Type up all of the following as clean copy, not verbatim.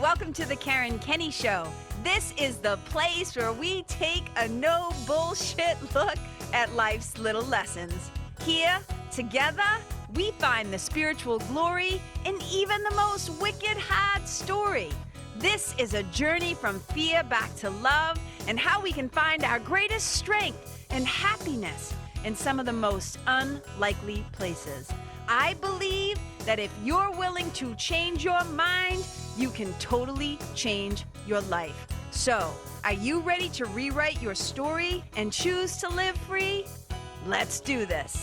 welcome to the Karen Kenney Show. This is the place where we take a no bullshit look at life's little lessons. Here, together, we find the spiritual glory in even the most wicked hard story. This is a journey from fear back to love and how we can find our greatest strength and happiness in some of the most unlikely places. I believe that if you're willing to change your mind, you can totally change your life. So, are you ready to rewrite your story and choose to live free? Let's do this.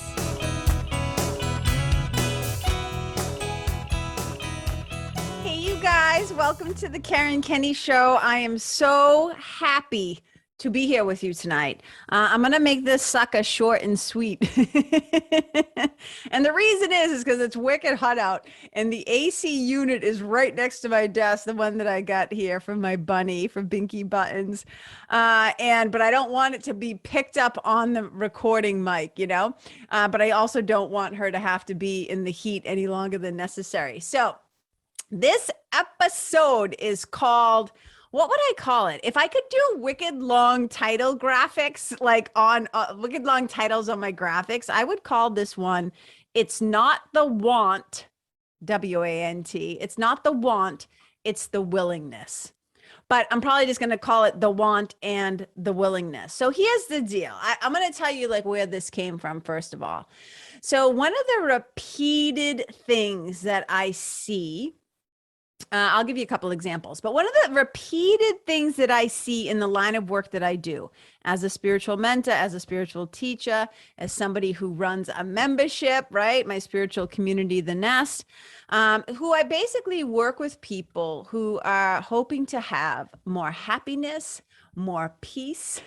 Hey, you guys, welcome to the Karen Kenney Show. I am so happy to be here with you tonight. I'm going to make this sucker short and sweet. And the reason is because it's wicked hot out and the AC unit is right next to my desk, the one that I got here from my bunny for Binky Buttons. But I don't want it to be picked up on the recording mic, you know, but I also don't want her to have to be in the heat any longer than necessary. So this episode is called, what would I call it? If I could do wicked long title graphics, like on wicked long titles on my graphics, I would call this one, It's Not the Want, W-A-N-T. It's not the want, it's the willingness. But I'm probably just going to call it the want and the willingness. So here's the deal. I'm going to tell you like where this came from, first of all. So one of the repeated things that I see, I'll give you a couple examples, but one of the repeated things that I see in the line of work that I do as a spiritual mentor, as a spiritual teacher, as somebody who runs a membership, right? My spiritual community, The Nest, who I basically work with people who are hoping to have more happiness, more peace,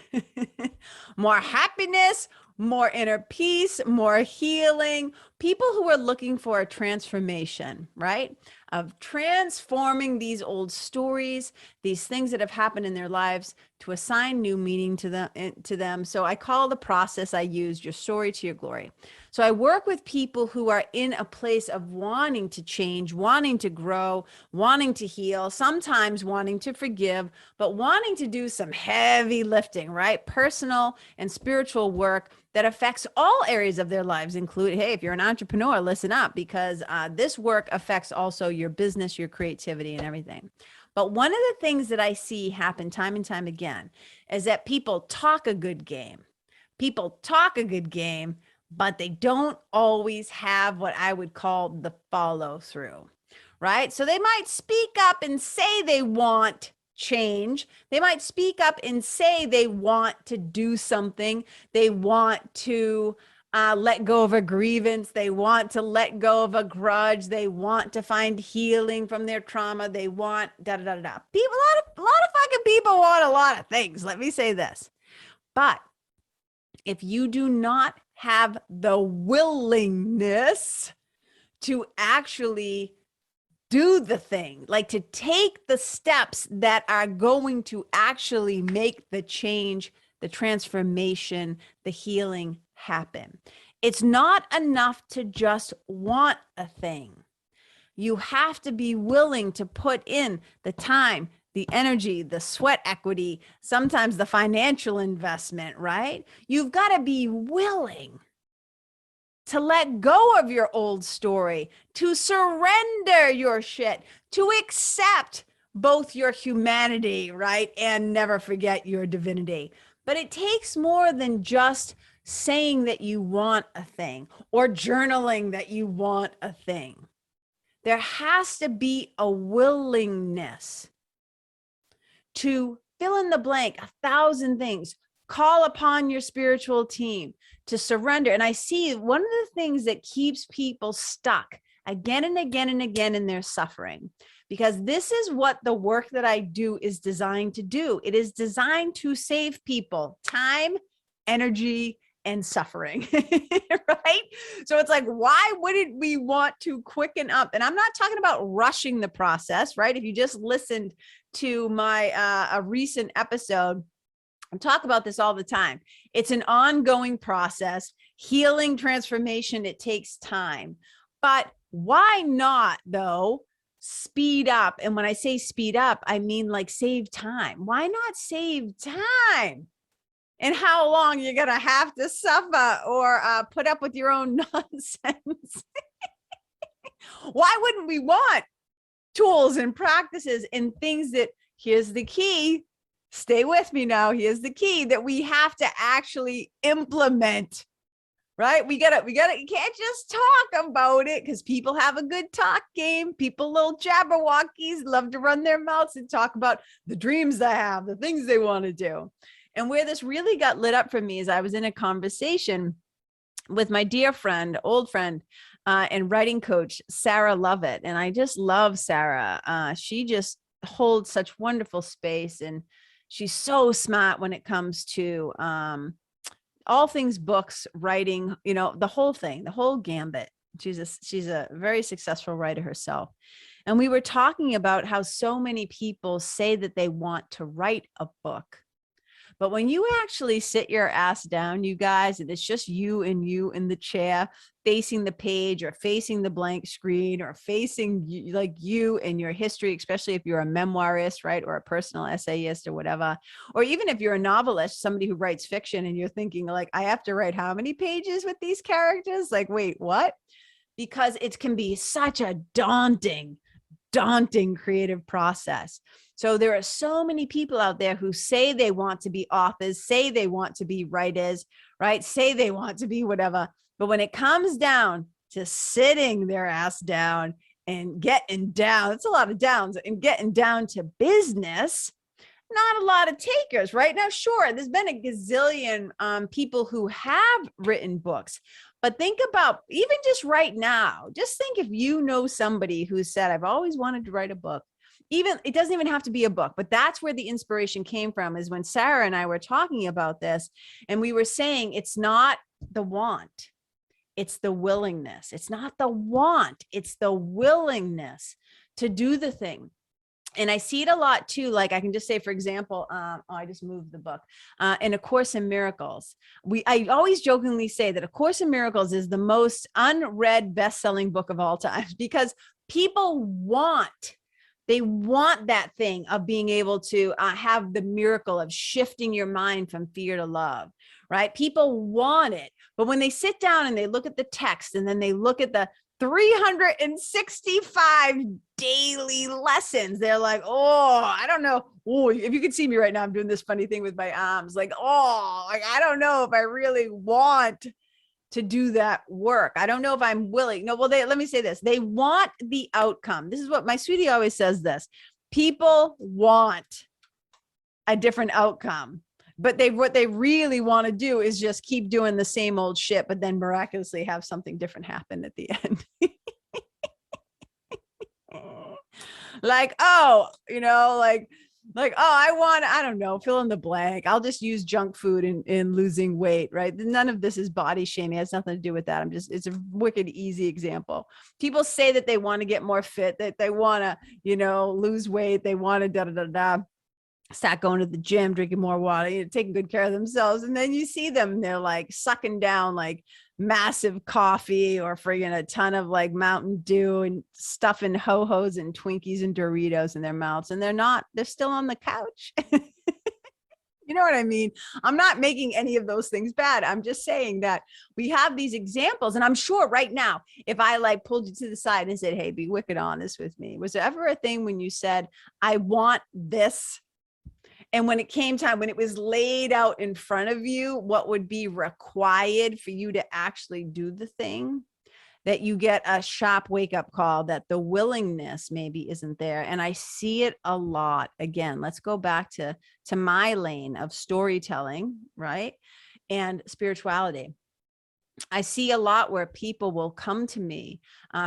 more happiness, more inner peace, more healing, people who are looking for a transformation, right? Of transforming these old stories, these things that have happened in their lives to assign new meaning to them. So I call the process I use your story to your glory. So I work with people who are in a place of wanting to change, wanting to grow, wanting to heal, sometimes wanting to forgive, but wanting to do some heavy lifting, right? Personal and spiritual work that affects all areas of their lives, including, hey, if you're an entrepreneur, listen up, because this work affects also your business, your creativity, and everything. But one of the things that I see happen time and time again is that people talk a good game. People talk a good game, but they don't always have what I would call the follow through, right? So they might speak up and say they want change. They might speak up and say they want to do something. They want to let go of a grievance. They want to let go of a grudge. They want to find healing from their trauma. They want People, a lot of fucking people want a lot of things. Let me say this. But if you do not have the willingness to actually do the thing, like to take the steps that are going to actually make the change, the transformation, the healing happen. It's not enough to just want a thing. You have to be willing to put in the time, the energy, the sweat equity, sometimes the financial investment, right? You've got to be willing to let go of your old story, to surrender your shit, to accept both your humanity, right? And never forget your divinity. But it takes more than just saying that you want a thing or journaling that you want a thing. There has to be a willingness to fill in the blank, 1,000 things. Call upon your spiritual team to surrender. And I see one of the things that keeps people stuck again and again and again in their suffering, because this is what the work that I do is designed to do. It is designed to save people time, energy, and suffering, right? So it's like, why wouldn't we want to quicken up? And I'm not talking about rushing the process, right? If you just listened to my a recent episode, I talk about this all the time. It's an ongoing process. Healing, transformation, it takes time. But why not, though, speed up. And when I say speed up, I mean like save time. Why not save time? And how long you're going to have to suffer or put up with your own nonsense. Why wouldn't we want tools and practices and things that, here's the key, stay with me now, here's the key, that we have to actually implement, right? We gotta, you can't just talk about it, because people have a good talk game. People, little jabberwockies, love to run their mouths and talk about the dreams they have, the things they want to do. And where this really got lit up for me is I was in a conversation with my dear friend, old friend, and writing coach, Sarah Lovett. And I just love Sarah. She just holds such wonderful space, and she's so smart when it comes to all things books, writing, you know, the whole thing, the whole gambit. She's a very successful writer herself. And we were talking about how so many people say that they want to write a book. But when you actually sit your ass down, you guys, and it's just you in the chair, facing the page or facing the blank screen or facing like you and your history, especially if you're a memoirist, right? Or a personal essayist or whatever. Or even if you're a novelist, somebody who writes fiction, and you're thinking like, I have to write how many pages with these characters? Like, wait, what? Because it can be such a daunting creative process. So there are so many people out there who say they want to be authors, say they want to be writers, right? Say they want to be whatever. But when it comes down to sitting their ass down and getting down, it's a lot of downs, and getting down to business, not a lot of takers right now. Sure, there's been a gazillion people who have written books, but think about even just right now, just think if you know somebody who said, I've always wanted to write a book. Even, it doesn't even have to be a book, but that's where the inspiration came from, is when Sarah and I were talking about this, and we were saying, it's not the want, it's the willingness. It's not the want, it's the willingness to do the thing. And I see it a lot too. Like I can just say, for example, I just moved the book in A Course in Miracles. I always jokingly say that A Course in Miracles is the most unread best-selling book of all time, because people they want that thing of being able to have the miracle of shifting your mind from fear to love, right? People want it. But when they sit down and they look at the text, and then they look at the 365 daily lessons, they're like, oh, I don't know. Oh, if you could see me right now, I'm doing this funny thing with my arms. Like, oh, like, I don't know if I really want to do that work. I don't know if I'm willing. No, well, let me say this. They want the outcome. This is what my sweetie always says this. People want a different outcome, but what they really want to do is just keep doing the same old shit, but then miraculously have something different happen at the end. Like, oh, you know, like, oh, I don't know, fill in the blank. I'll just use junk food in losing weight, right? None of this is body shaming. It has nothing to do with that. It's a wicked easy example. People say that they want to get more fit, that they want to, you know, lose weight. They want to start going to the gym, drinking more water, you know, taking good care of themselves. And then you see them, they're like sucking down like massive coffee or friggin' a ton of like Mountain Dew and stuffing ho-hos and Twinkies and Doritos in their mouths. And they're still on the couch. You know what I mean? I'm not making any of those things bad. I'm just saying that we have these examples. And I'm sure right now, if I like pulled you to the side and said, hey, be wicked honest with me. Was there ever a thing when you said, I want this? And when it came time, when it was laid out in front of you, what would be required for you to actually do the thing, that you get a sharp wake up call that the willingness maybe isn't there. And I see it a lot. Again, let's go back to my lane of storytelling, right? And spirituality. I see a lot where people will come to me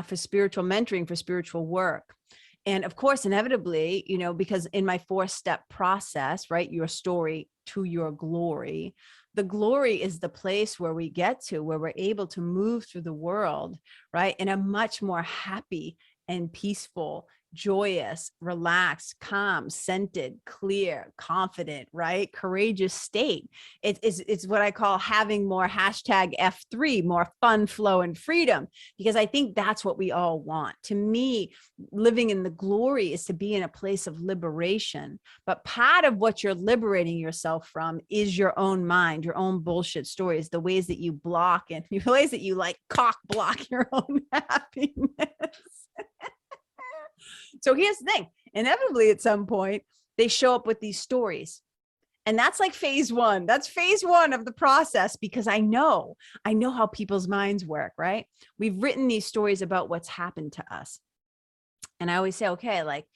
for spiritual mentoring, for spiritual work. And of course, inevitably, you know, because in my 4-step process, right, your story to your glory, the glory is the place where we get to, where we're able to move through the world, right, in a much more happy and peaceful joyous, relaxed, calm, centered, clear, confident, right? Courageous state. It's what I call having more hashtag F3, more fun, flow, and freedom, because I think that's what we all want. To me, living in the glory is to be in a place of liberation. But part of what you're liberating yourself from is your own mind, your own bullshit stories, the ways that you block and the ways that you like cock block your own happiness. So here's the thing. Inevitably, at some point, they show up with these stories. And that's like phase one. That's phase one of the process, because I know how people's minds work, right? We've written these stories about what's happened to us. And I always say, okay, like,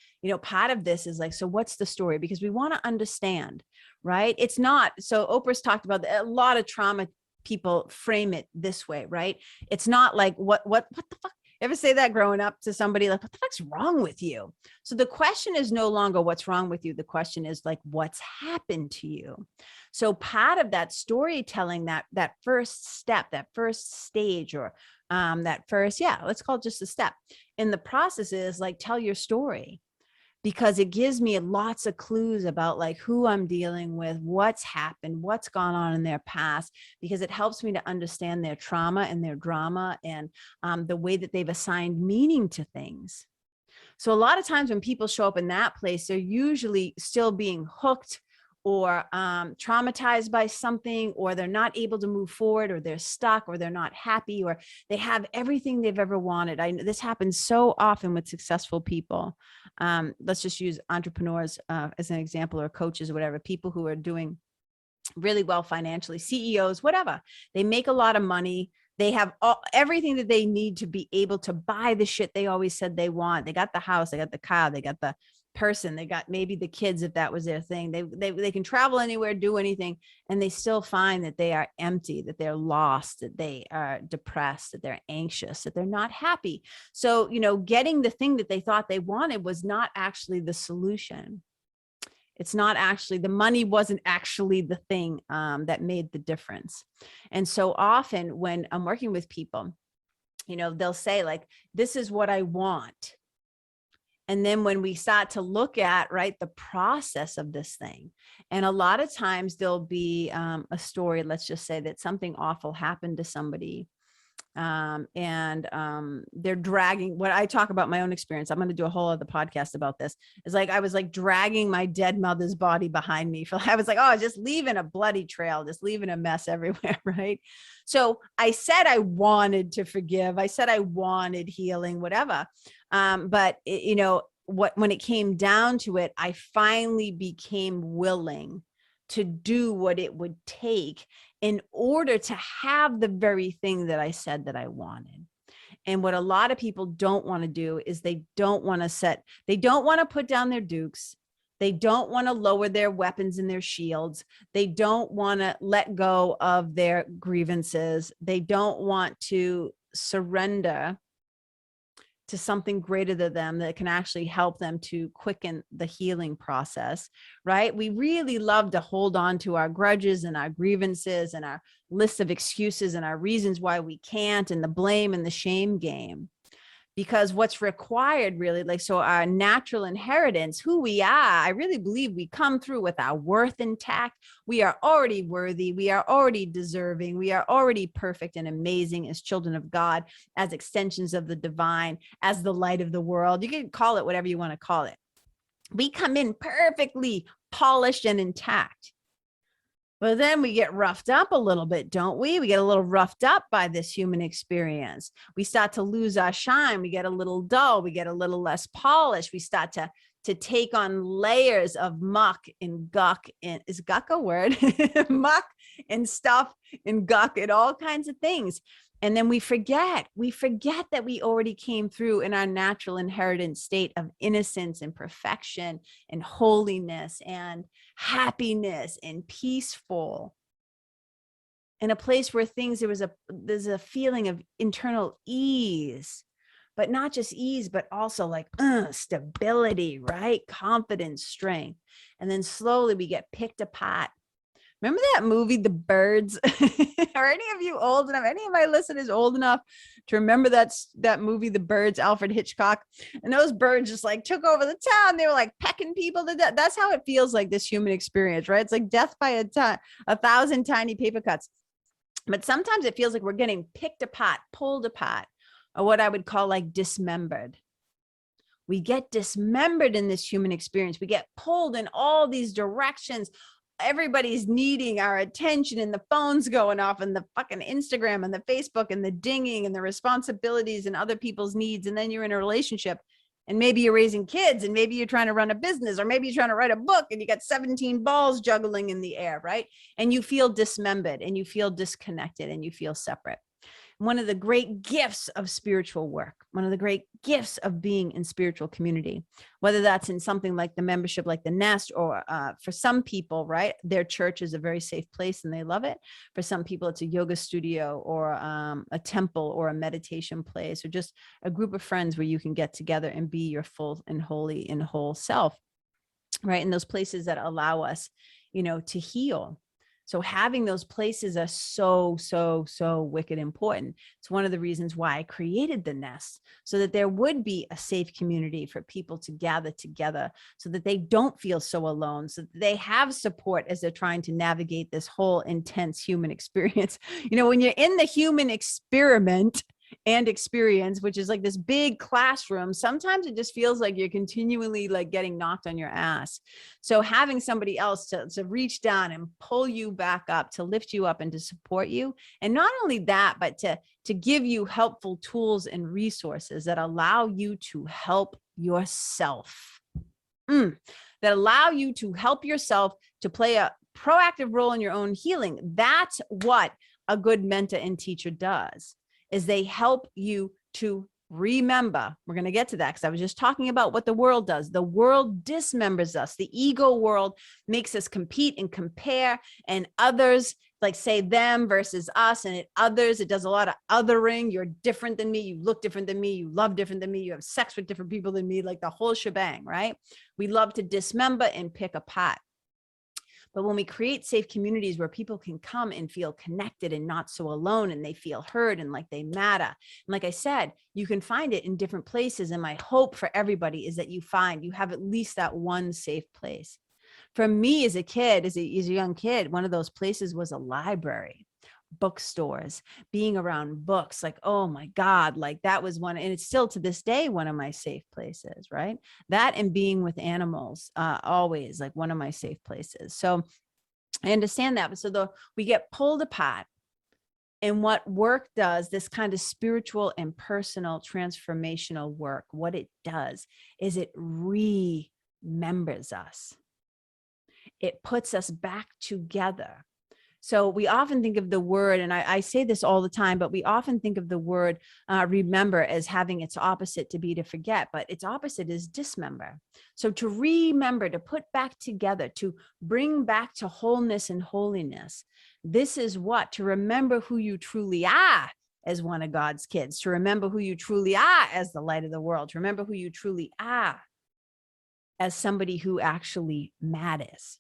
part of this is like, so what's the story? Because we want to understand, right? It's not, so Oprah's talked about a lot of trauma. People frame it this way, right? It's not like, what the fuck? Ever say that growing up to somebody, like, what the fuck's wrong with you? So the question is no longer what's wrong with you. The question is like, what's happened to you? So part of that storytelling, that first step, that first stage, or that first, let's call it just a step in the process, is like, tell your story, because it gives me lots of clues about like who I'm dealing with, what's happened, what's gone on in their past, because it helps me to understand their trauma and their drama and the way that they've assigned meaning to things. So a lot of times when people show up in that place, they're usually still being hooked or traumatized by something, or they're not able to move forward, or they're stuck, or they're not happy, or they have everything they've ever wanted. This happens so often with successful people. Let's just use entrepreneurs as an example, or coaches, or whatever, people who are doing really well financially, CEOs, whatever. They make a lot of money. They have everything that they need to be able to buy the shit they always said they want. They got the house, they got the car, they got the person, they got maybe the kids, if that was their thing. They can travel anywhere, do anything, and they still find that they are empty, that they're lost, that they are depressed, that they're anxious, that they're not happy. So, getting the thing that they thought they wanted was not actually the solution. It's not actually, the money wasn't actually the thing that made the difference. And so often when I'm working with people, they'll say like, this is what I want. And then when we start to look at, right, the process of this thing, and a lot of times there'll be a story, let's just say that something awful happened to somebody. They're dragging, what I talk about my own experience, I'm going to do a whole other podcast about this, is like, I was like dragging my dead mother's body behind me. I was like, oh, just leaving a bloody trail, just leaving a mess everywhere. Right. So I said I wanted to forgive. I said I wanted healing, whatever. But when it came down to it, I finally became willing to do what it would take in order to have the very thing that I said that I wanted. And what a lot of people don't want to do is they don't want to put down their dukes. They don't want to lower their weapons and their shields. They don't want to let go of their grievances. They don't want to surrender to something greater than them that can actually help them to quicken the healing process, right? We really love to hold on to our grudges and our grievances and our list of excuses and our reasons why we can't, and the blame and the shame game. Because what's required really, like, so our natural inheritance, who we are, I really believe we come through with our worth intact. We are already worthy. We are already deserving. We are already perfect and amazing as children of God, as extensions of the divine, as the light of the world. You can call it whatever you want to call it. We come in perfectly polished and intact. But then we get roughed up a little bit, don't we? We get a little roughed up by this human experience. We start to lose our shine. We get a little dull. We get a little less polished. We start to take on layers of muck and guck. And is guck a word? Muck and stuff and guck and all kinds of things. And then we forget that we already came through in our natural inheritance state of innocence and perfection and holiness and happiness and peaceful, in a place where there's a feeling of internal ease, but not just ease, but also like stability, right? Confidence, strength. And then slowly we get picked apart. Remember that movie, The Birds? Are any of you old enough? Any of my listeners old enough to remember that movie, The Birds, Alfred Hitchcock? And those birds just like took over the town. They were like pecking people to death. That's how it feels like, this human experience, right? It's like death by a thousand tiny paper cuts. But sometimes it feels like we're getting picked apart, pulled apart, or what I would call like dismembered. We get dismembered in this human experience. We get pulled in all these directions. Everybody's needing our attention, and the phone's going off, and the fucking Instagram and the Facebook and the dinging and the responsibilities and other people's needs. And then you're in a relationship, and maybe you're raising kids, and maybe you're trying to run a business, or maybe you're trying to write a book, and you got 17 balls juggling in the air, right? And you feel dismembered, and you feel disconnected, and you feel separate. One of the great gifts of spiritual work, one of the great gifts of being in spiritual community, whether that's in something like the membership, like the Nest, or for some people, right, their church is a very safe place and they love it. For some people, it's a yoga studio or a temple or a meditation place, or just a group of friends where you can get together and be your full and holy and whole self, right? And those places that allow us, to heal. So having those places are so wicked important. It's one of the reasons why I created the Nest, so that there would be a safe community for people to gather together, so that they don't feel so alone, so that they have support as they're trying to navigate this whole intense human experience. When you're in the human experiment and experience, which is like this big classroom, sometimes it just feels like you're continually like getting knocked on your ass. So having somebody else to reach down and pull you back up, to lift you up and to support you. And not only that, but to give you helpful tools and resources that allow you to help yourself, that allow you to help yourself to play a proactive role in your own healing. That's what a good mentor and teacher does. Is they help you to remember. We're going to get to that because I was just talking about what the world does. The world dismembers us. The ego world makes us compete and compare, and others, like say them versus us, and it does a lot of othering. You're different than me. You look different than me. You love different than me. You have sex with different people than me, like the whole shebang, right? We love to dismember and pick apart. But when we create safe communities where people can come and feel connected and not so alone, and they feel heard and like they matter. And like I said, you can find it in different places. And my hope for everybody is that you have at least that one safe place. For me as a kid, as a young kid, one of those places was a library, bookstores, being around books. Like, oh my God, like that was one. And it's still to this day, one of my safe places, right? That and being with animals, always like one of my safe places. So I understand that. But so we get pulled apart. And what work does, this kind of spiritual and personal transformational work, what it does is it remembers us. It puts us back together. So we often think of the word, and I say this all the time, but we often think of the word remember as having its opposite to be to forget, but its opposite is dismember. So to remember, to put back together, to bring back to wholeness and holiness. This is what? To remember who you truly are as one of God's kids, to remember who you truly are as the light of the world, to remember who you truly are as somebody who actually matters.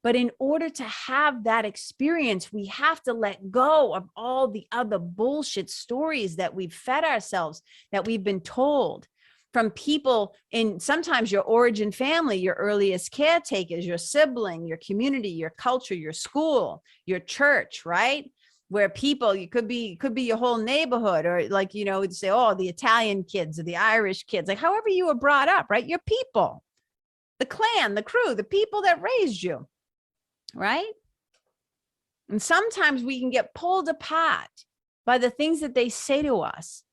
But in order to have that experience, we have to let go of all the other bullshit stories that we've fed ourselves, that we've been told from people in sometimes your origin family, your earliest caretakers, your sibling, your community, your culture, your school, your church, right? Where people, you could be your whole neighborhood, or like, you'd say, oh, the Italian kids or the Irish kids, like however you were brought up, right? Your people, the clan, the crew, the people that raised you. Right? And sometimes we can get pulled apart by the things that they say to us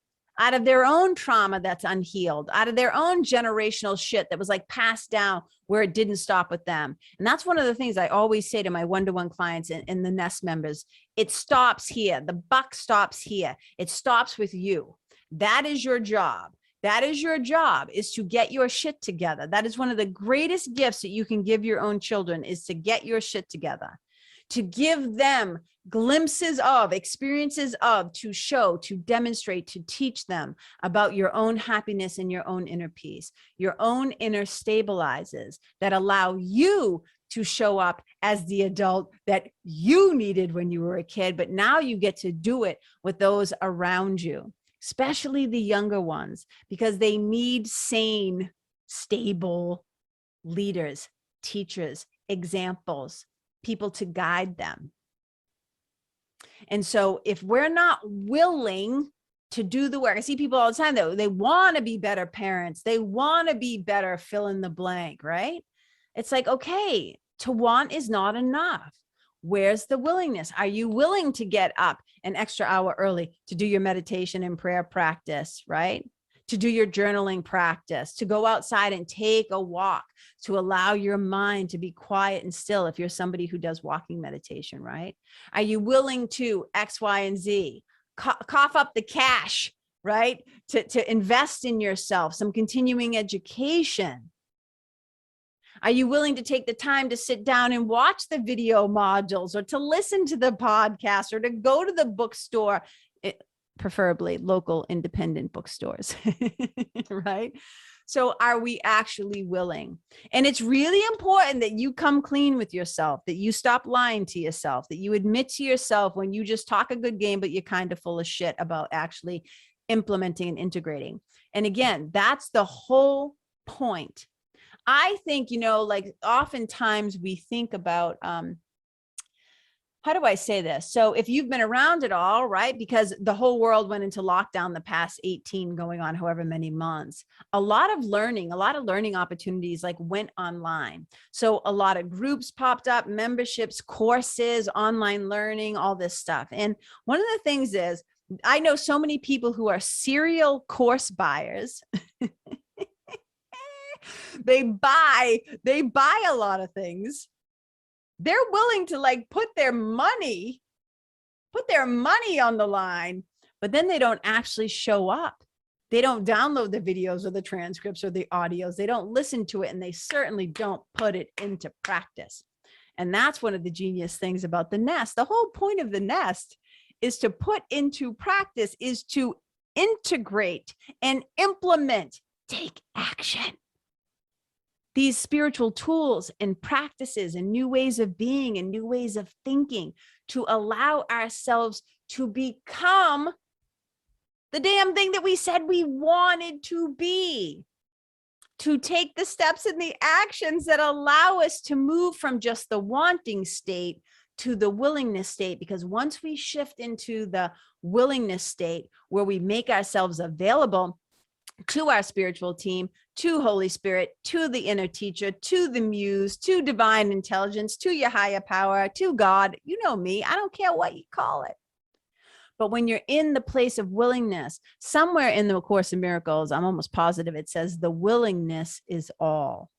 out of their own trauma that's unhealed, out of their own generational shit that was like passed down where it didn't stop with them. And that's one of the things I always say to my one-to-one clients and the Nest members. It stops here. The buck stops here. It stops with you. That is your job. That is your job, is to get your shit together. That is one of the greatest gifts that you can give your own children, is to get your shit together, to give them glimpses of, experiences of, to show, to demonstrate, to teach them about your own happiness and your own inner peace, your own inner stabilizers that allow you to show up as the adult that you needed when you were a kid, but now you get to do it with those around you, especially the younger ones, because they need sane, stable leaders, teachers, examples, people to guide them. And so if we're not willing to do the work, I see people all the time that they want to be better parents. They want to be better fill in the blank, right? It's like, okay, to want is not enough. Where's the willingness? Are you willing to get up an extra hour early to do your meditation and prayer practice, right? To do your journaling practice, to go outside and take a walk, to allow your mind to be quiet and still if you're somebody who does walking meditation, right? Are you willing to X, Y, and Z? Cough up the cash, right? To invest in yourself, some continuing education. Are you willing to take the time to sit down and watch the video modules or to listen to the podcast or to go to the bookstore, preferably local independent bookstores, right? So are we actually willing? And it's really important that you come clean with yourself, that you stop lying to yourself, that you admit to yourself when you just talk a good game, but you're kind of full of shit about actually implementing and integrating. And again, that's the whole point. I think, like oftentimes we think about, how do I say this? So if you've been around it all, right? Because the whole world went into lockdown the past 18 going on however many months, a lot of learning opportunities like went online. So a lot of groups popped up, memberships, courses, online learning, all this stuff. And one of the things is, I know so many people who are serial course buyers. They buy a lot of things. They're willing to like put their money on the line, but then they don't actually show up. They don't download the videos or the transcripts or the audios. They don't listen to it, and they certainly don't put it into practice. And that's one of the genius things about the nest. The whole point of the nest is to put into practice, is to integrate and implement, take action. These spiritual tools and practices and new ways of being and new ways of thinking to allow ourselves to become the damn thing that we said we wanted to be, to take the steps and the actions that allow us to move from just the wanting state to the willingness state. Because once we shift into the willingness state where we make ourselves available to our spiritual team, to Holy Spirit, to the inner teacher, to the muse, to divine intelligence, to your higher power, to God, you know me, I don't care what you call it. But when you're in the place of willingness, somewhere in the Course in Miracles, I'm almost positive it says the willingness is all.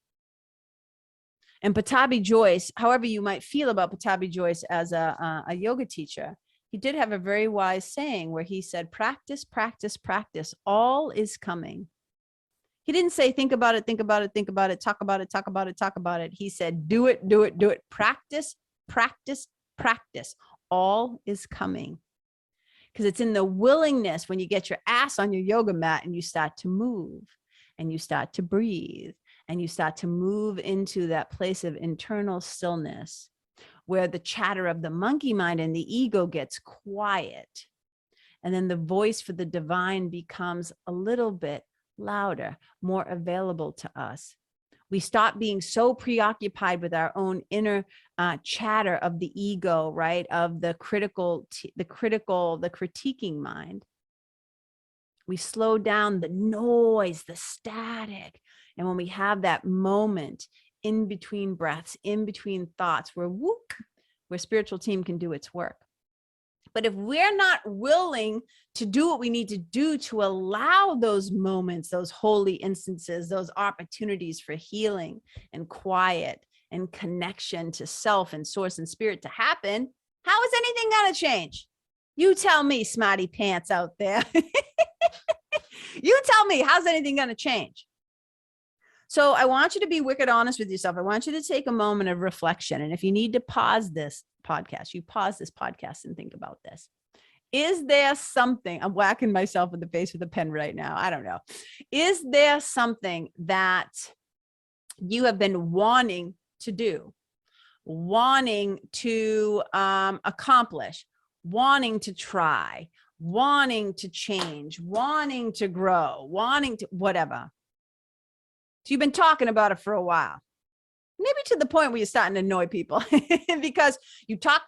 And Pattabhi Jois, however you might feel about Pattabhi Jois as a yoga teacher, he did have a very wise saying where he said, practice, practice, practice. All is coming. He didn't say, think about it, think about it, think about it, talk about it, talk about it, talk about it. He said, do it, do it, do it. Practice, practice, practice. All is coming. Because it's in the willingness when you get your ass on your yoga mat and you start to move and you start to breathe and you start to move into that place of internal stillness, where the chatter of the monkey mind and the ego gets quiet. And then the voice for the divine becomes a little bit louder, more available to us. We stop being so preoccupied with our own inner chatter of the ego, right? Of the critiquing mind. We slow down the noise, the static. And when we have that moment in between breaths, in between thoughts, where spiritual team can do its work. But if we're not willing to do what we need to do to allow those moments, those holy instances, those opportunities for healing and quiet and connection to self and source and spirit to happen, how is anything going to change? You tell me, smarty pants out there. You tell me, how's anything going to change? So I want you to be wicked honest with yourself. I want you to take a moment of reflection. And if you need to pause this podcast, you pause this podcast and think about this. Is there something, I'm whacking myself in the face with a pen right now. I don't know. Is there something that you have been wanting to do, wanting to accomplish, wanting to try, wanting to change, wanting to grow, wanting to whatever. So you've been talking about it for a while, maybe to the point where you're starting to annoy people because you talk.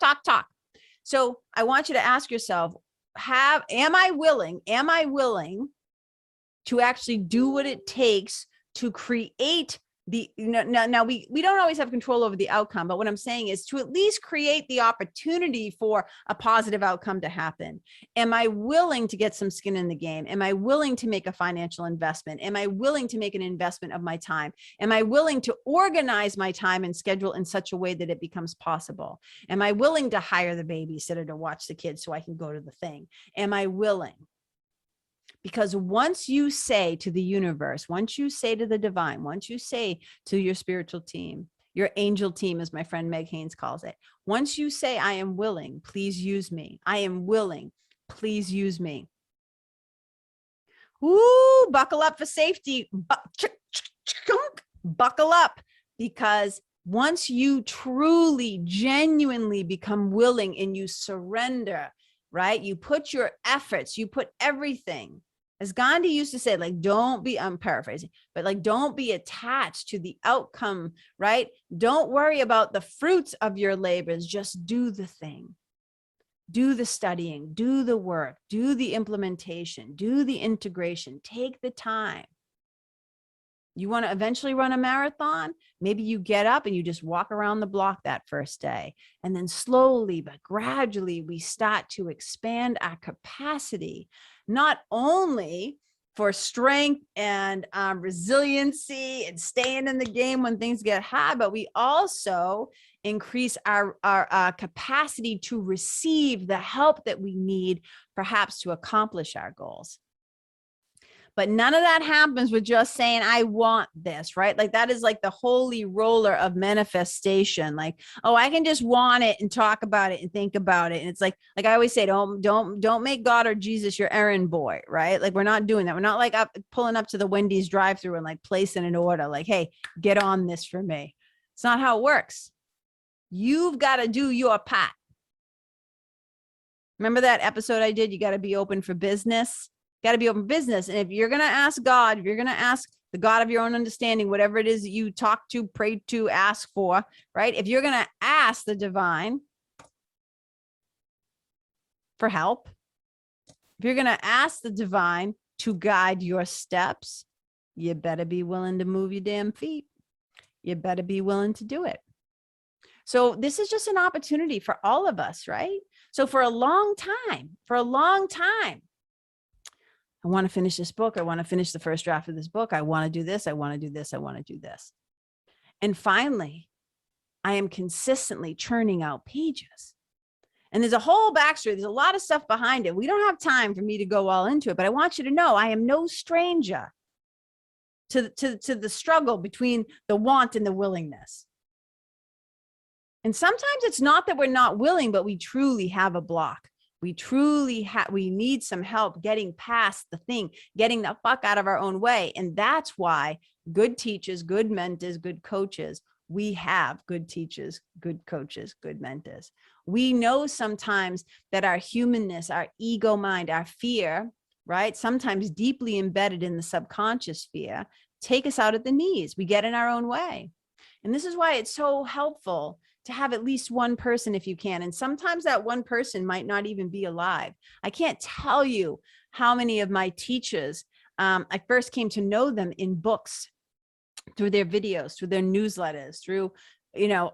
So I want you to ask yourself, am I willing to actually do what it takes to create now we don't always have control over the outcome, but what I'm saying is to at least create the opportunity for a positive outcome to happen. Am I willing to get some skin in the game? Am I willing to make a financial investment? Am I willing to make an investment of my time? Am I willing to organize my time and schedule in such a way that it becomes possible? Am I willing to hire the babysitter to watch the kids so I can go to the thing? Am I willing? Because once you say to the universe, once you say to the divine, once you say to your spiritual team, your angel team, as my friend Meg Haynes calls it, once you say, I am willing, please use me. I am willing, please use me. Ooh, buckle up for safety. Buckle up, because once you truly, genuinely become willing and you surrender, right? You put your efforts, you put everything. As Gandhi used to say, like, don't be, I'm paraphrasing, but like, don't be attached to the outcome, right? Don't worry about the fruits of your labors. Just do the thing. Do the studying, do the work, do the implementation, do the integration, take the time. You want to eventually run a marathon? Maybe you get up and you just walk around the block that first day. And then slowly but gradually, we start to expand our capacity, not only for strength and resiliency and staying in the game when things get hard, but we also increase our capacity to receive the help that we need, perhaps to accomplish our goals. But none of that happens with just saying, I want this, right? Like that is like the holy roller of manifestation. Like, oh, I can just want it and talk about it and think about it. And it's like I always say, don't make God or Jesus your errand boy, right? Like we're not doing that. We're not like pulling up to the Wendy's drive-thru and like placing an order like, hey, get on this for me. It's not how it works. You've got to do your part. Remember that episode I did? You got to be open for business. Got to be open business. And if you're going to ask God, if you're going to ask the God of your own understanding, whatever it is that you talk to, pray to, ask for, right? If you're going to ask the divine for help, if you're going to ask the divine to guide your steps, you better be willing to move your damn feet. You better be willing to do it. So this is just an opportunity for all of us, right? So for a long time, I want to finish this book. I want to finish the first draft of this book. I want to do this. I want to do this. I want to do this. And finally, I am consistently churning out pages. And there's a whole backstory. There's a lot of stuff behind it. We don't have time for me to go all into it, but I want you to know I am no stranger to the struggle between the want and the willingness. And sometimes it's not that we're not willing, but we truly have a block. We need some help getting past the thing, getting the fuck out of our own way. And that's why good teachers, good mentors, good coaches, we have good teachers, good coaches, good mentors. We know sometimes that our humanness, our ego mind, our fear, right? Sometimes deeply embedded in the subconscious fear, take us out at the knees. We get in our own way. And this is why it's so helpful to have at least one person if you can. And sometimes that one person might not even be alive. I can't tell you how many of my teachers, I first came to know them in books, through their videos, through their newsletters, through,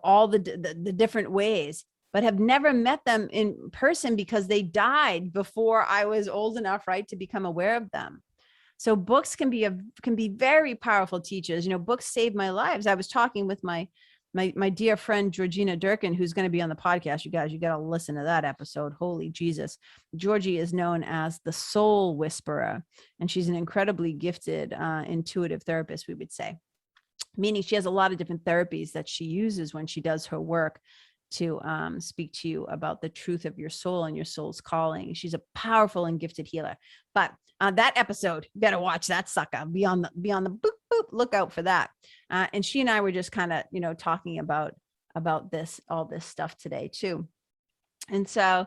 all the different ways, but have never met them in person because they died before I was old enough, right, to become aware of them. So books can be very powerful teachers. Books saved my lives. I was talking with my dear friend, Georgina Durkin, who's going to be on the podcast. You guys, you got to listen to that episode. Holy Jesus. Georgie is known as the soul whisperer, and she's an incredibly gifted, intuitive therapist, we would say, meaning she has a lot of different therapies that she uses when she does her work to speak to you about the truth of your soul and your soul's calling. She's a powerful and gifted healer. But that episode, you better watch that sucker. Be on the boop, boop, look out for that. And she and I were just kind of, talking about about all this stuff today too. And so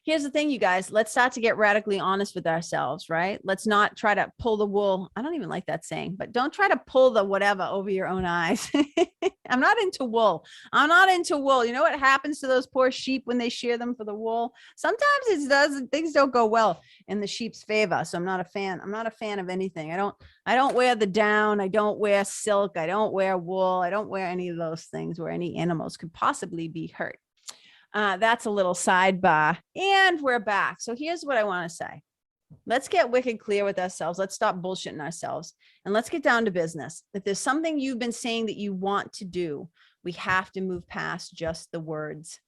here's the thing, you guys, let's start to get radically honest with ourselves, right? Let's not try to pull the wool. I don't even like that saying, but don't try to pull the whatever over your own eyes. I'm not into wool. I'm not into wool. You know what happens to those poor sheep when they shear them for the wool? Sometimes things don't go well in the sheep's favor. So I'm not a fan. I'm not a fan of anything. I don't wear the down. I don't wear silk. I don't wear wool. I don't wear any of those things where any animals could possibly be hurt. That's a little sidebar, and we're back. So here's what I want to say. Let's get wicked clear with ourselves. Let's stop bullshitting ourselves and let's get down to business. If there's something you've been saying that you want to do, we have to move past just the words.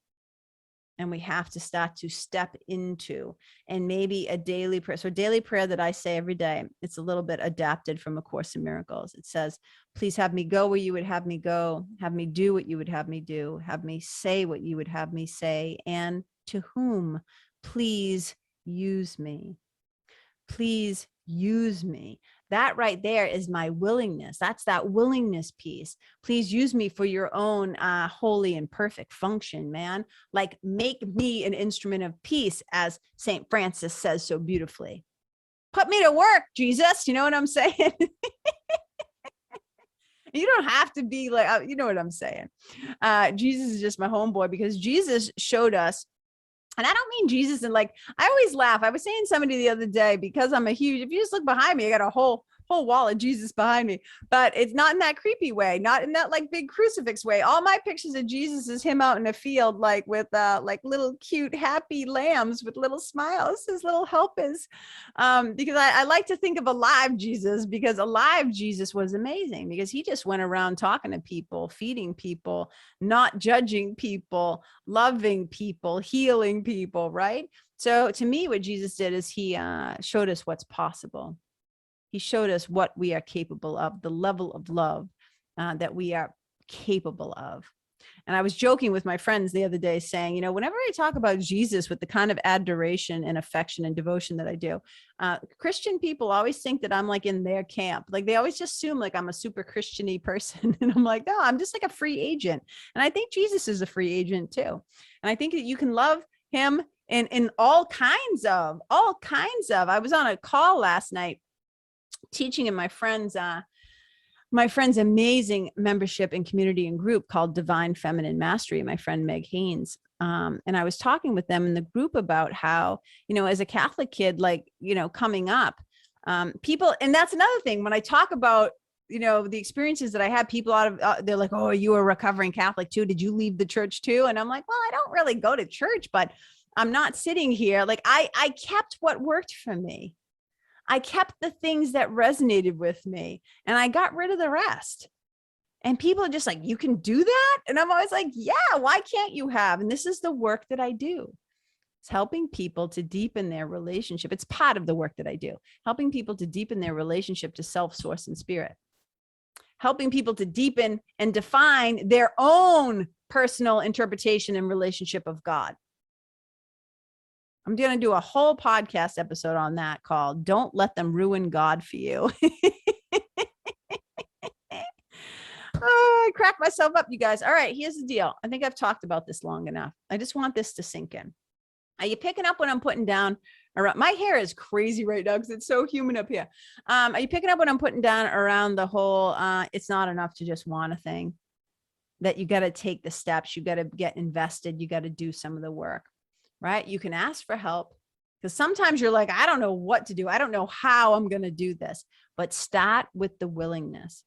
And we have to start to step into, and maybe a daily prayer. So a daily prayer that I say every day, it's a little bit adapted from A Course in Miracles. It says, please have me go where you would have me go, have me do what you would have me do, have me say what you would have me say, and to whom, please use me. Please use me. That right there is my willingness. That's that willingness piece. Please use me for your own holy and perfect function, man. Like, make me an instrument of peace, as St. Francis says so beautifully. Put me to work, Jesus. You know what I'm saying? You don't have to be like, you know what I'm saying? Jesus is just my homeboy, because Jesus showed us. And I don't mean Jesus and like, I always laugh. I was saying to somebody the other day, because I'm if you just look behind me, I got a whole wall of Jesus behind me, but it's not in that creepy way, not in that like big crucifix way. All my pictures of Jesus is him out in a field, like with like little cute, happy lambs with little smiles, his little helpers. Because I like to think of alive Jesus, because alive Jesus was amazing, because he just went around talking to people, feeding people, not judging people, loving people, healing people, right? So to me, what Jesus did is he showed us what's possible. He showed us what we are capable of, the level of love that we are capable of. And I was joking with my friends the other day saying, you know, whenever I talk about Jesus with the kind of adoration and affection and devotion that I do, Christian people always think that I'm like in their camp. Like, they always just assume like I'm a super Christian-y person. And I'm like, no, I'm just like a free agent. And I think Jesus is a free agent too. And I think that you can love him in all kinds of, I was on a call last night teaching in my friend's amazing membership and community and group called Divine Feminine Mastery, my friend Meg Haynes. And I was talking with them in the group about how, you know, as a Catholic kid, like, you know, coming up, people, and that's another thing, when I talk about, you know, the experiences that I had, people out of, they're like, oh, you were a recovering Catholic too. Did you leave the church too? And I'm like, well, I don't really go to church, but I'm not sitting here. Like, I kept what worked for me. I kept the things that resonated with me, and I got rid of the rest. And people are just like, you can do that? And I'm always like, yeah, why can't you have? And this is the work that I do. It's helping people to deepen their relationship. It's part of the work that I do, helping people to deepen their relationship to self, source, and spirit, helping people to deepen and define their own personal interpretation and relationship of God. I'm going to do a whole podcast episode on that called Don't Let Them Ruin God for You. Oh, I cracked myself up, you guys. All right, here's the deal. I think I've talked about this long enough. I just want this to sink in. Are you picking up what I'm putting down? Around, my hair is crazy right now because it's so humid up here. Are you picking up what I'm putting down around the whole, it's not enough to just want a thing, that you got to take the steps, you got to get invested, you got to do some of the work. Right? You can ask for help, because sometimes you're like, I don't know what to do. I don't know how I'm going to do this, but start with the willingness.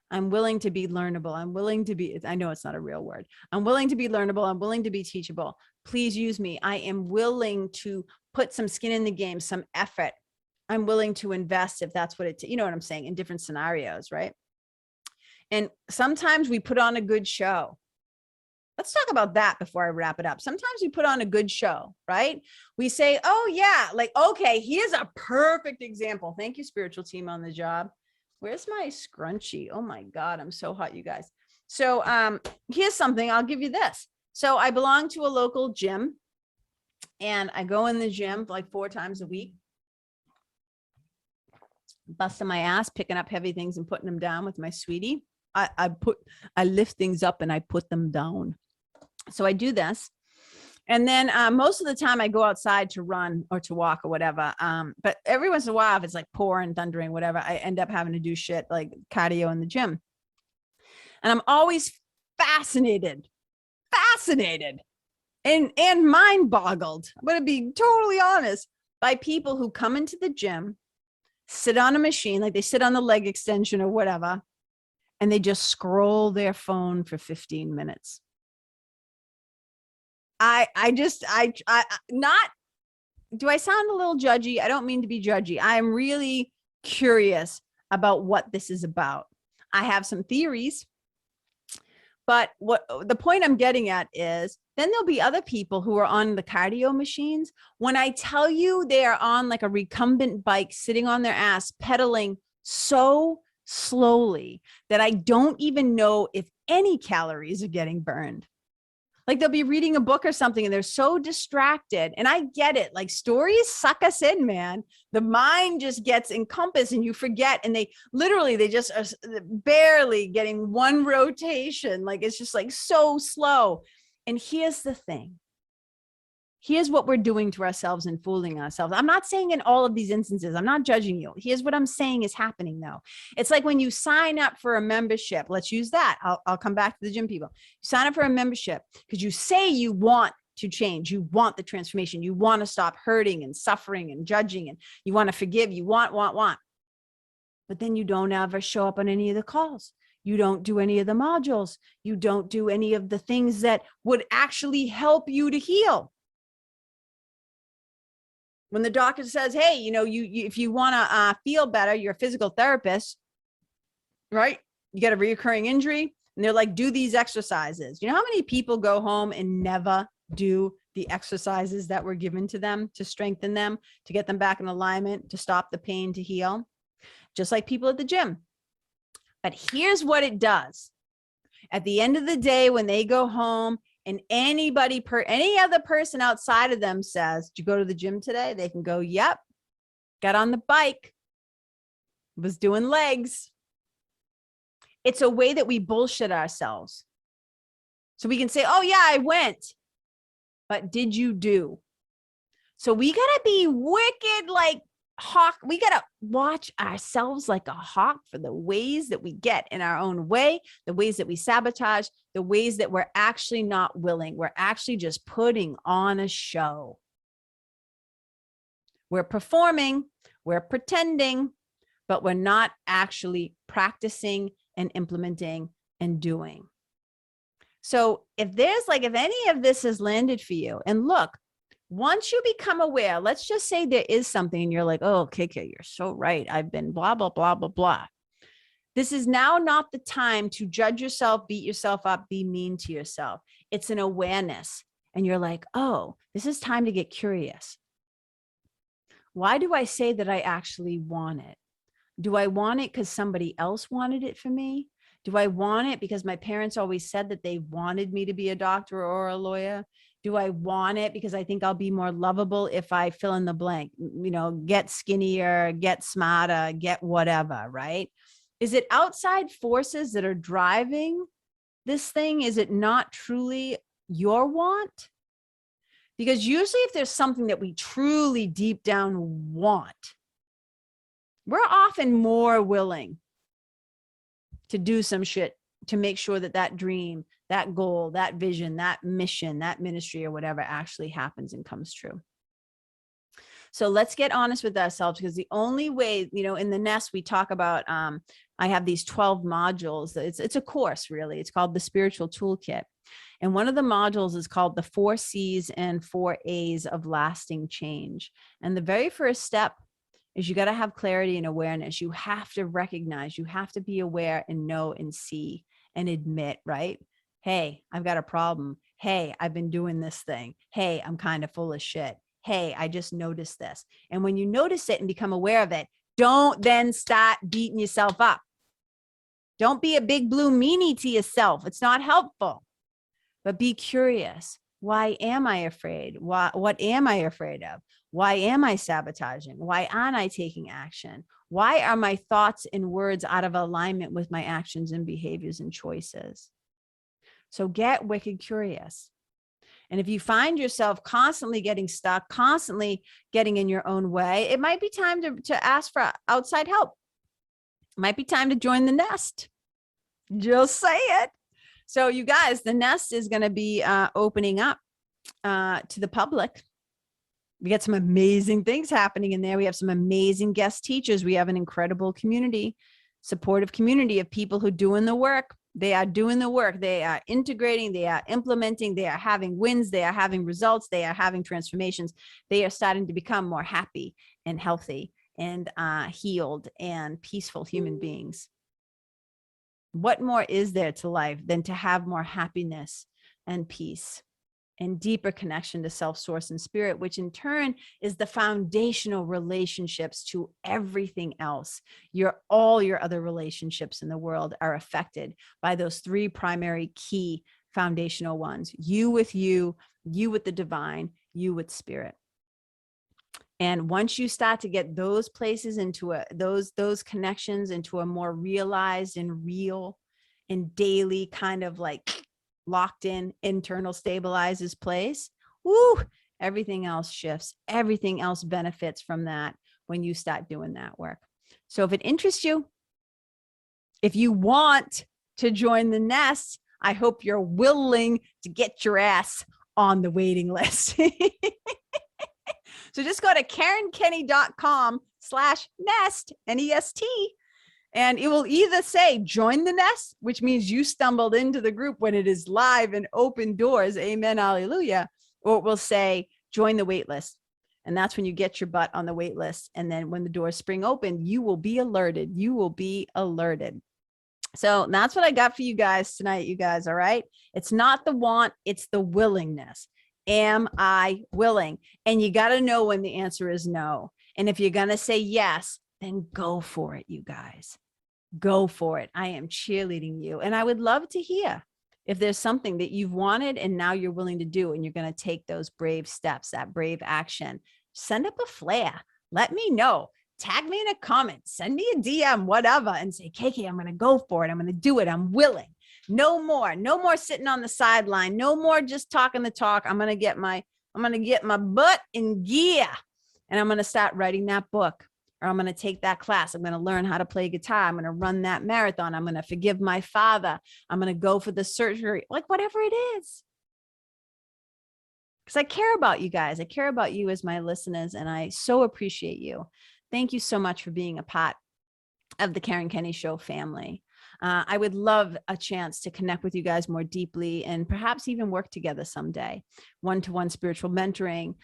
I'm willing to be learnable. I'm willing to be, I know it's not a real word. I'm willing to be learnable. I'm willing to be teachable. Please use me. I am willing to put some skin in the game, some effort. I'm willing to invest if that's what it, you know what I'm saying, in different scenarios, right? And sometimes we put on a good show. Let's talk about that before I wrap it up. Sometimes we put on a good show, right? We say, oh yeah, like, okay, here's a perfect example. Thank you, spiritual team on the job. Where's my scrunchie? Oh my God, I'm so hot, you guys. So here's something, I'll give you this. So I belong to a local gym, and I go in the gym like 4 times a week, busting my ass, picking up heavy things and putting them down with my sweetie. I lift things up and I put them down. So I do this. And then most of the time I go outside to run or to walk or whatever. But every once in a while, if it's like pouring, thundering, whatever, I end up having to do shit like cardio in the gym. And I'm always fascinated and mind boggled. I'm going to be totally honest, by people who come into the gym, sit on a machine, like they sit on the leg extension or whatever, and they just scroll their phone for 15 minutes. I not, do I sound a little judgy? I don't mean to be judgy. I'm really curious about what this is about. I have some theories, but what the point I'm getting at is then there'll be other people who are on the cardio machines. When I tell you they are on like a recumbent bike, sitting on their ass, pedaling so slowly that I don't even know if any calories are getting burned. Like they'll be reading a book or something and they're so distracted. And I get it. Like stories suck us in, man. The mind just gets encompassed and you forget. And they just are barely getting one rotation. Like it's just like so slow. And here's the thing. Here's what we're doing to ourselves and fooling ourselves. I'm not saying in all of these instances, I'm not judging you. Here's what I'm saying is happening though. It's like when you sign up for a membership, let's use that. I'll come back to the gym people. You sign up for a membership because you say you want to change. You want the transformation. You want to stop hurting and suffering and judging, and you want to forgive. You want. But then you don't ever show up on any of the calls. You don't do any of the modules. You don't do any of the things that would actually help you to heal. When the doctor says, hey, you if you want to feel better, you're a physical therapist, right? You got a reoccurring injury. And they're like, do these exercises. You know how many people go home and never do the exercises that were given to them to strengthen them, to get them back in alignment, to stop the pain, to heal? Just like people at the gym. But here's what it does. At the end of the day, when they go home, and any other person outside of them says, did you go to the gym today? They can go, yep, got on the bike, was doing legs. It's a way that we bullshit ourselves. So we can say, oh yeah, I went, but did you do? So we got to be wicked like hawk. We got to watch ourselves like a hawk for the ways that we get in our own way, the ways that we sabotage, the ways that we're actually not willing. We're actually just putting on a show. We're performing, we're pretending, but we're not actually practicing and implementing and doing. So if any of this has landed for you, and look, once you become aware, let's just say there is something and you're like, oh, KK, you're so right. I've been blah, blah, blah, blah, blah. This is now not the time to judge yourself, beat yourself up, be mean to yourself. It's an awareness. And you're like, oh, this is time to get curious. Why do I say that I actually want it? Do I want it because somebody else wanted it for me? Do I want it because my parents always said that they wanted me to be a doctor or a lawyer? Do I want it because I think I'll be more lovable if I fill in the blank, get skinnier, get smarter, get whatever, right? Is it outside forces that are driving this thing? Is it not truly your want? Because usually if there's something that we truly deep down want, we're often more willing to do some shit to make sure that that dream, that goal, that vision, that mission, that ministry or whatever actually happens and comes true. So let's get honest with ourselves, because the only way, in the nest, we talk about, I have these 12 modules. It's a course, really. It's called the Spiritual Toolkit. And one of the modules is called the 4 C's and 4 A's of lasting change. And the very first step is you got to have clarity and awareness. You have to recognize, you have to be aware and know and see and admit, right? Hey, I've got a problem. Hey, I've been doing this thing. Hey, I'm kind of full of shit. Hey, I just noticed this. And when you notice it and become aware of it, don't then start beating yourself up. Don't be a big blue meanie to yourself. It's not helpful. But be curious. Why am I afraid? What am I afraid of? Why am I sabotaging? Why aren't I taking action? Why are my thoughts and words out of alignment with my actions and behaviors and choices? So get wicked curious. And if you find yourself constantly getting stuck, constantly getting in your own way, it might be time to ask for outside help. It might be time to join the nest. Just say it. So you guys, the nest is going to be opening up to the public. We got some amazing things happening in there. We have some amazing guest teachers. We have an incredible community, supportive community of people who are doing the work. They are doing the work. They are integrating. They are implementing. They are having wins. They are having results. They are having transformations. They are starting to become more happy and healthy and healed and peaceful human beings. What more is there to life than to have more happiness and peace and deeper connection to self, source, and spirit, which in turn is the foundational relationships to everything else. All your other relationships in the world are affected by those three primary key foundational ones: you with you, you with the divine, you with spirit. And once you start to get those places into those connections into a more realized and real and daily kind of like locked in internal stabilizes place, woo, everything else shifts. Everything else benefits from that when you start doing that work. So if it interests you, if you want to join the nest, I hope you're willing to get your ass on the waiting list. So just go to KarenKenney.com/nest, N-E-S-T, and it will either say join the nest, which means you stumbled into the group when it is live and open doors. Amen. Hallelujah. Or it will say join the wait list. And that's when you get your butt on the wait list. And then when the doors spring open, you will be alerted. You will be alerted. So that's what I got for you guys tonight, you guys. All right. It's not the want, it's the willingness. Am I willing? And you got to know when the answer is no. And if you're going to say yes, then go for it, you guys. Go for it. I am cheerleading you. And I would love to hear if there's something that you've wanted and now you're willing to do, and you're going to take those brave steps, that brave action. Send up a flare. Let me know. Tag me in a comment. Send me a DM, whatever, and say, KK, I'm going to go for it. I'm going to do it. I'm willing. No more sitting on the sideline. No more just talking the talk. I'm going to get my butt in gear, and I'm going to start writing that book, or I'm going to take that class. I'm going to learn how to play guitar. I'm going to run that marathon. I'm going to forgive my father. I'm going to go for the surgery, like whatever it is. Because I care about you guys. I care about you as my listeners, and I so appreciate you. Thank you so much for being a part of the Karen Kenney Show family. I would love a chance to connect with you guys more deeply and perhaps even work together someday. One-to-one spiritual mentoring.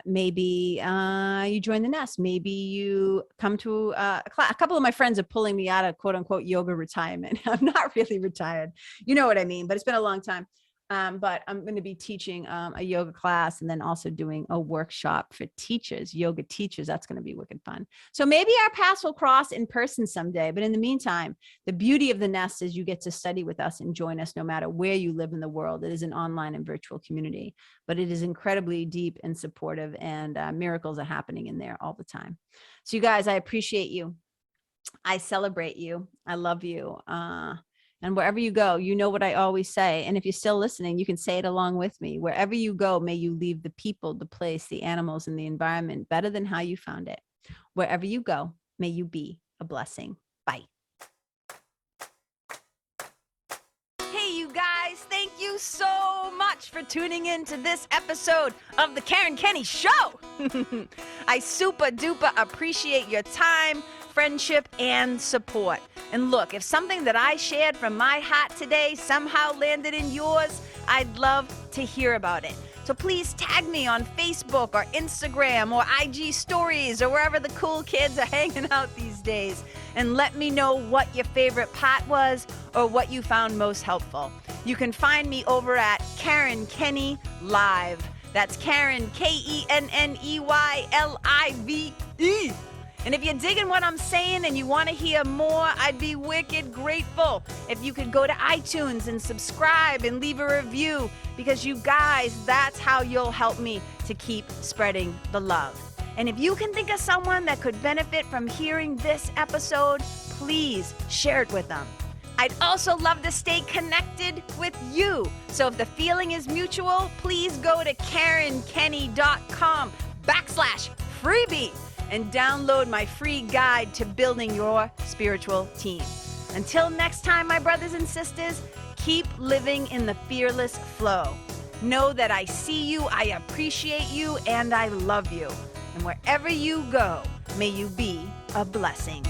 Maybe you join the nest. Maybe you come to a class. A couple of my friends are pulling me out of quote unquote yoga retirement. I'm not really retired. You know what I mean? But it's been a long time. But I'm going to be teaching a yoga class, and then also doing a workshop for teachers, yoga teachers. That's going to be wicked fun. So maybe our paths will cross in person someday. But in the meantime, the beauty of the nest is you get to study with us and join us no matter where you live in the world. It is an online and virtual community, but it is incredibly deep and supportive, and miracles are happening in there all the time. So you guys, I appreciate you. I celebrate you. I love you. And wherever you go, you know what I always say. And if you're still listening, you can say it along with me. Wherever you go, may you leave the people, the place, the animals, and the environment better than how you found it. Wherever you go, may you be a blessing. Bye. Hey, you guys, thank you so much for tuning in to this episode of the Karen Kenney Show. I super duper appreciate your time, friendship, and support. And look, if something that I shared from my heart today somehow landed in yours, I'd love to hear about it. So please tag me on Facebook or Instagram or IG stories or wherever the cool kids are hanging out these days, and let me know what your favorite part was or what you found most helpful. You can find me over at Karen Kenney Live. That's Karen, KenneYlive. And if you're digging what I'm saying and you want to hear more, I'd be wicked grateful if you could go to iTunes and subscribe and leave a review, because you guys, that's how you'll help me to keep spreading the love. And if you can think of someone that could benefit from hearing this episode, please share it with them. I'd also love to stay connected with you. So if the feeling is mutual, please go to KarenKenney.com/freebie and download my free guide to building your spiritual team. Until next time, my brothers and sisters, keep living in the fearless flow. Know that I see you, I appreciate you, and I love you. And wherever you go, may you be a blessing.